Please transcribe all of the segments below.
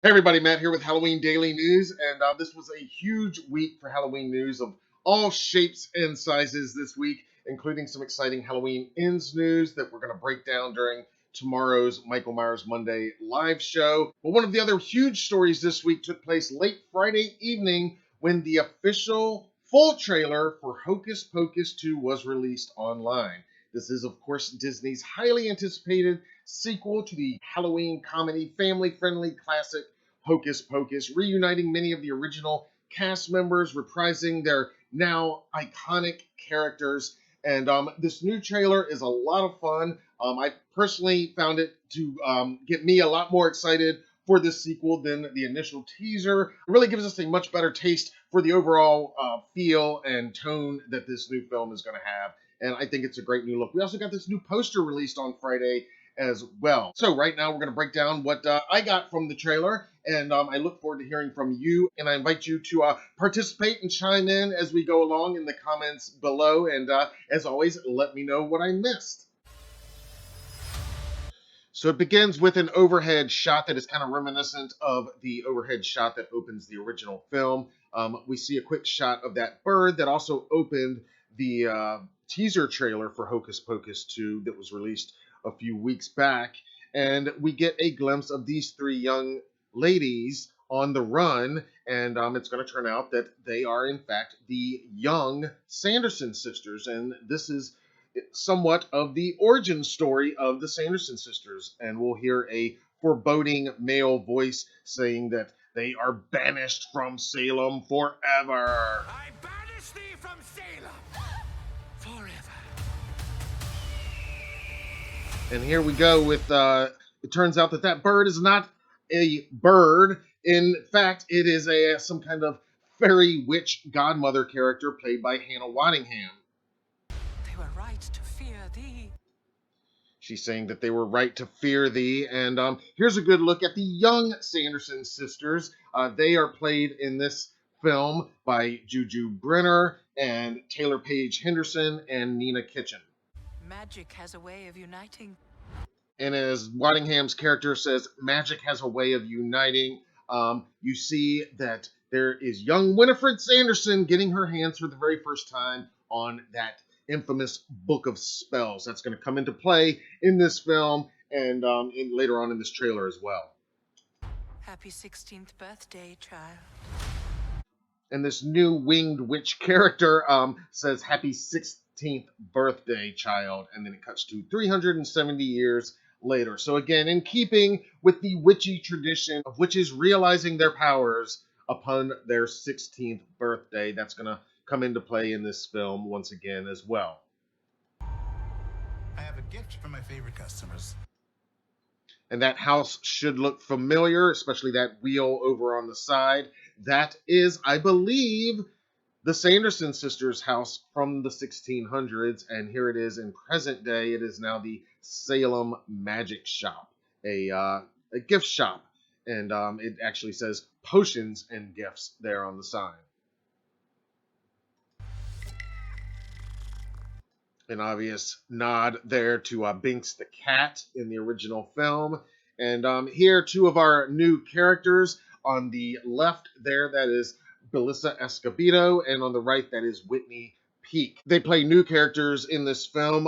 Hey everybody, Matt here with Halloween Daily News, and this was a huge week for Halloween news of all shapes and sizes this week, including some exciting Halloween Ends news that we're going to break down during tomorrow's Michael Myers Monday live show. But one of the other huge stories this week took place late Friday evening when the official full trailer for Hocus Pocus 2 was released online. This is, of course, Disney's highly anticipated sequel to the Halloween comedy family-friendly classic Hocus Pocus, reuniting many of the original cast members, reprising their now iconic characters. And this new trailer is a lot of fun. I personally found it to get me a lot more excited for this sequel than the initial teaser. It really gives us a much better taste for the overall feel and tone that this new film is going to have. And I think it's a great new look. We also got this new poster released on Friday as well. So right now we're going to break down what I got from the trailer, and I look forward to hearing from you, and I invite you to participate and chime in as we go along in the comments below, and as always, let me know what I missed. So it begins with an overhead shot that is kind of reminiscent of the overhead shot that opens the original film. We see a quick shot of that bird that also opened the teaser trailer for Hocus Pocus 2 that was released a few weeks back. And we get a glimpse of these three young ladies on the run, and it's going to turn out that they are, in fact, the young Sanderson sisters. And this is somewhat of the origin story of the Sanderson sisters, and we'll hear a foreboding male voice saying that they are banished from Salem forever. I banish thee from Salem forever. And here we go with, it turns out that that bird is not a bird. In fact, it is some kind of fairy witch godmother character played by Hannah Waddingham. They were right to fear thee. She's saying that they were right to fear thee. And here's a good look at the young Sanderson sisters. They are played in this film by Juju Brenner and Taylor Paige Henderson and Nina Kitchen. Magic has a way of uniting. And as Waddingham's character says, magic has a way of uniting. You see that there is young Winifred Sanderson getting her hands for the very first time on that infamous Book of Spells. That's going to come into play in this film and later on in this trailer as well. Happy 16th birthday, child. And this new winged witch character says, "Happy 16th birthday, child," and then it cuts to 370 years later. So again, in keeping with the witchy tradition of witches realizing their powers upon their 16th birthday, that's going to come into play in this film once again as well. I have a gift for my favorite customers. And that house should look familiar, especially that wheel over on the side. That is, I believe, the Sanderson sisters' house from the 1600s, and here it is in present day. It is now the Salem Magic Shop, a gift shop, and it actually says potions and gifts there on the sign. An obvious nod there to Binks the cat in the original film. And here, two of our new characters. On the left there, that is Belissa Escobedo, and on the right, that is Whitney Peak. They play new characters in this film.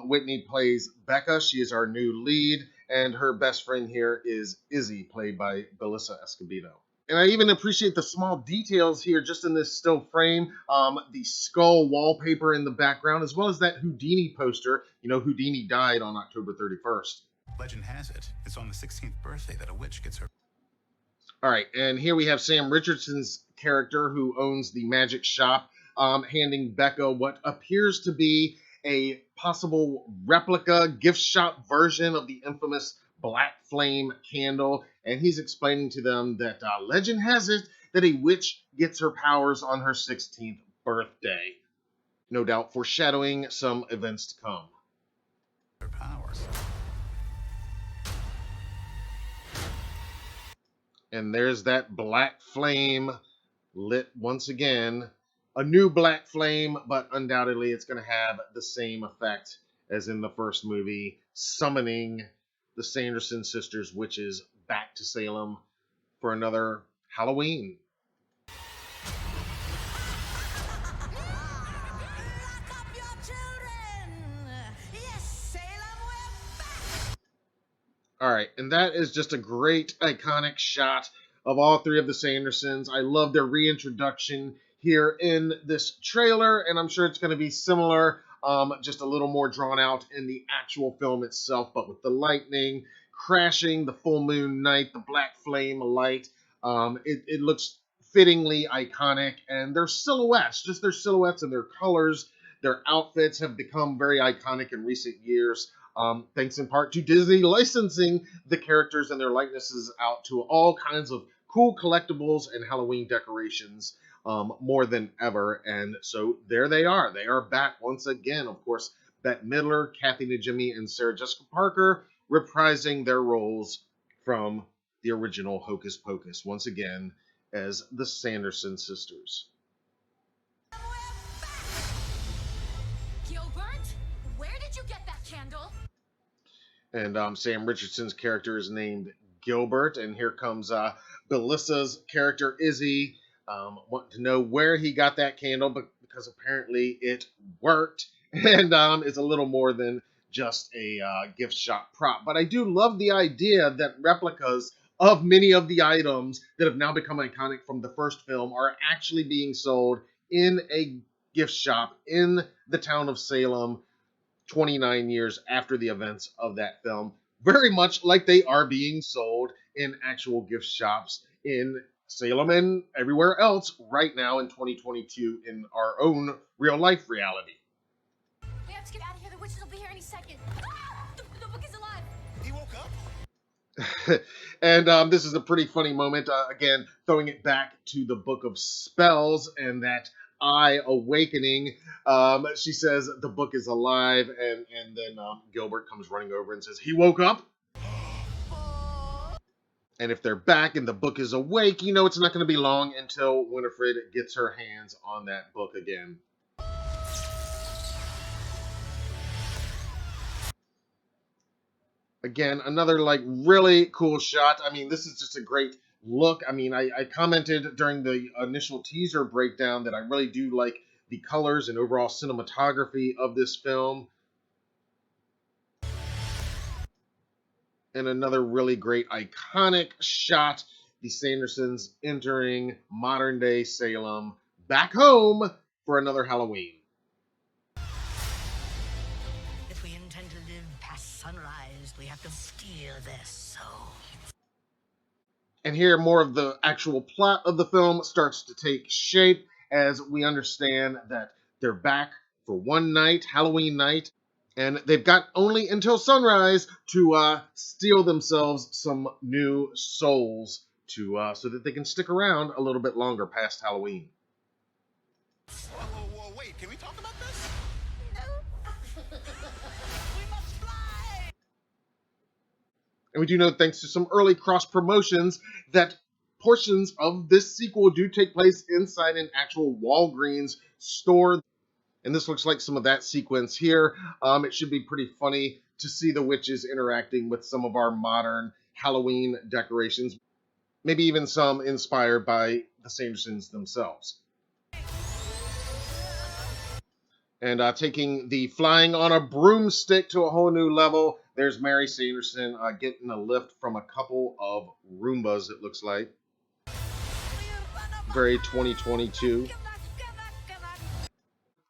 Whitney plays Becca. She is our new lead, and her best friend here is Izzy, played by Belissa Escobedo. And I even appreciate the small details here just in this still frame. The skull wallpaper in the background, as well as that Houdini poster. You know, Houdini died on October 31st. Legend has it, it's on the 16th birthday that a witch gets her. All right, and here we have Sam Richardson's character who owns the magic shop, handing Becca what appears to be a possible replica gift shop version of the infamous Black Flame candle, and he's explaining to them that legend has it that a witch gets her powers on her 16th birthday. No doubt foreshadowing some events to come. Her powers. And there's that black flame lit once again. A new black flame, but undoubtedly it's going to have the same effect as in the first movie, summoning the Sanderson sisters witches back to Salem for another Halloween. All right, and that is just a great, iconic shot of all three of the Sandersons. I love their reintroduction here in this trailer, and I'm sure it's going to be similar, just a little more drawn out in the actual film itself, but with the lightning crashing, the full moon night, the black flame light. It looks fittingly iconic, and their silhouettes, just their silhouettes and their colors, their outfits have become very iconic in recent years. Thanks in part to Disney licensing the characters and their likenesses out to all kinds of cool collectibles and Halloween decorations more than ever. And so there they are. They are back once again. Of course, Bette Midler, Kathy Najimy, and Sarah Jessica Parker reprising their roles from the original Hocus Pocus once again as the Sanderson sisters. Gilbert, where did you get that candle? And Sam Richardson's character is named Gilbert. And here comes Belissa's character, Izzy, wanting to know where he got that candle, but because apparently it worked. And it's a little more than just a gift shop prop. But I do love the idea that replicas of many of the items that have now become iconic from the first film are actually being sold in a gift shop in the town of Salem 29 years after the events of that film, very much like they are being sold in actual gift shops in Salem and everywhere else right now in 2022 in our own real life reality. We have to get out of here. The witches will be here any second. Ah! The book is alive. He woke up? And this is a pretty funny moment. Again, throwing it back to the Book of Spells and that eye awakening. She says the book is alive, and then Gilbert comes running over and says he woke up. And if they're back and the book is awake, you know it's not going to be long until Winifred gets her hands on that book again. Again, another like really cool shot. I mean, this is just a great look. I mean, I commented during the initial teaser breakdown that I really do like the colors and overall cinematography of this film. And another really great iconic shot, the Sandersons entering modern day Salem back home for another Halloween. If we intend to live past sunrise, we have to steal their souls. And here more of the actual plot of the film starts to take shape as we understand that they're back for one night, Halloween night, and they've got only until sunrise to steal themselves some new souls to so that they can stick around a little bit longer past Halloween. Whoa, wait, can we talk about this? We must fly! And we do know, thanks to some early cross promotions, that portions of this sequel do take place inside an actual Walgreens store. And this looks like some of that sequence here. It should be pretty funny to see the witches interacting with some of our modern Halloween decorations. Maybe even some inspired by the Sandersons themselves. And taking the flying on a broomstick to a whole new level, there's Mary Sanderson getting a lift from a couple of Roombas, it looks like. Very 2022.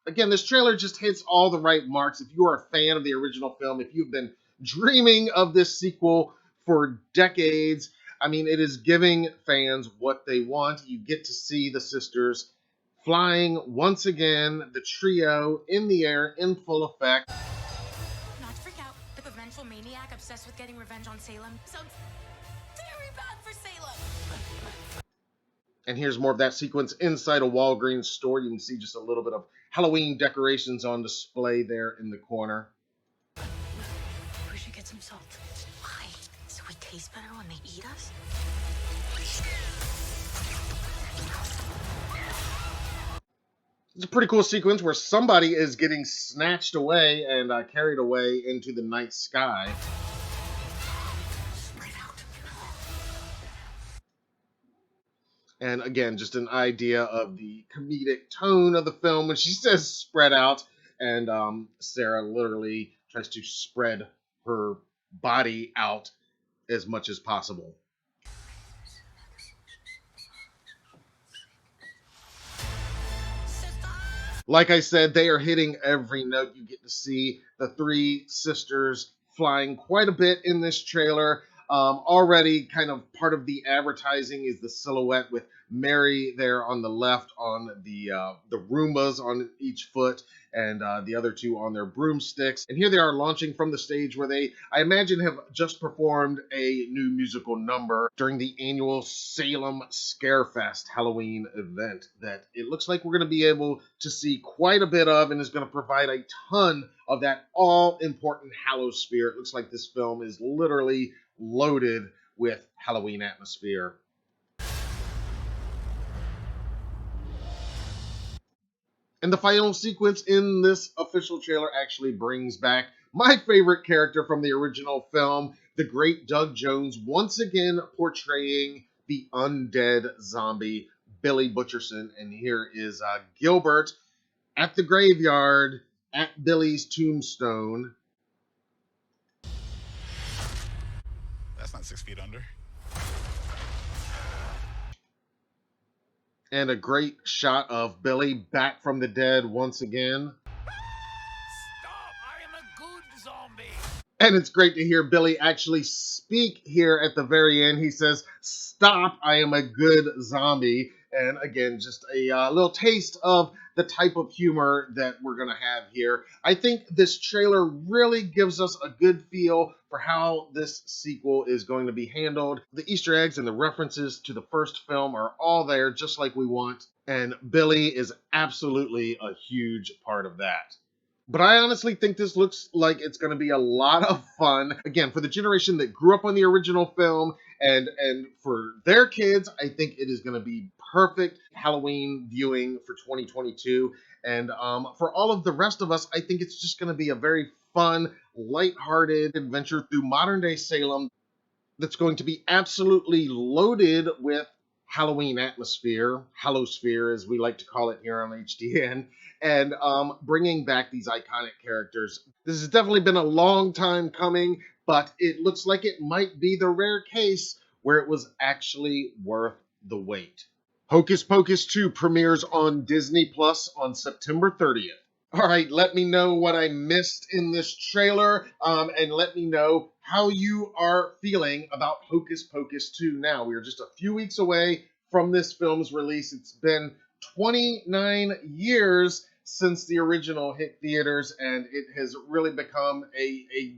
Again, this trailer just hits all the right marks. If you are a fan of the original film, if you've been dreaming of this sequel for decades, I mean, it is giving fans what they want. You get to see the sisters flying once again, the trio in the air in full effect. Not to freak out. The vengeful maniac obsessed with getting revenge on Salem. Sounds very bad for Salem. And here's more of that sequence inside a Walgreens store. You can see just a little bit of Halloween decorations on display there in the corner. We should get some salt. Why? So we taste better when they eat us? It's a pretty cool sequence where somebody is getting snatched away and carried away into the night sky. Spread out. And again, just an idea of the comedic tone of the film when she says spread out, and Sarah literally tries to spread her body out as much as possible. Like I said, they are hitting every note. You get to see the three sisters flying quite a bit in this trailer. Already kind of part of the advertising is the silhouette with Mary there on the left on the Roombas on each foot, and the other two on their broomsticks. And here they are launching from the stage where they, I imagine, have just performed a new musical number during the annual Salem Scarefest Halloween event that it looks like we're going to be able to see quite a bit of, and is going to provide a ton of that all-important Hallosphere. It looks like this film is literally loaded with Halloween atmosphere. And the final sequence in this official trailer actually brings back my favorite character from the original film, the great Doug Jones, once again portraying the undead zombie Billy Butcherson. And here is Gilbert at the graveyard at Billy's tombstone. That's not 6 feet under. And a great shot of Billy back from the dead once again. Stop! I am a good zombie! And it's great to hear Billy actually speak here at the very end. He says, "Stop, I am a good zombie." And again, just a little taste of the type of humor that we're going to have here. I think this trailer really gives us a good feel for how this sequel is going to be handled. The Easter eggs and the references to the first film are all there, just like we want. And Billy is absolutely a huge part of that. But I honestly think this looks like it's going to be a lot of fun. Again, for the generation that grew up on the original film and for their kids, I think it is going to be perfect Halloween viewing for 2022. And for all of the rest of us, I think it's just going to be a very fun, lighthearted adventure through modern day Salem that's going to be absolutely loaded with Halloween atmosphere, Hallosphere as we like to call it here on HDN, and bringing back these iconic characters. This has definitely been a long time coming, but it looks like it might be the rare case where it was actually worth the wait. Hocus Pocus 2 premieres on Disney Plus on September 30th. All right, let me know what I missed in this trailer, and let me know how you are feeling about Hocus Pocus 2 now. We are just a few weeks away from this film's release. It's been 29 years since the original hit theaters, and it has really become a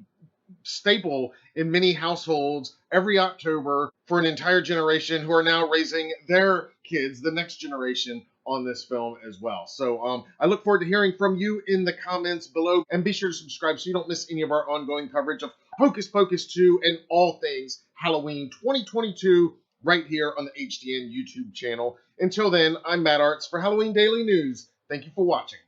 staple in many households every October for an entire generation who are now raising their kids, the next generation, on this film as well. So I look forward to hearing from you in the comments below, and be sure to subscribe so you don't miss any of our ongoing coverage of Hocus Pocus 2 and all things Halloween 2022 right here on the HDN YouTube channel. Until then, I'm Matt Arts for Halloween Daily News. Thank you for watching.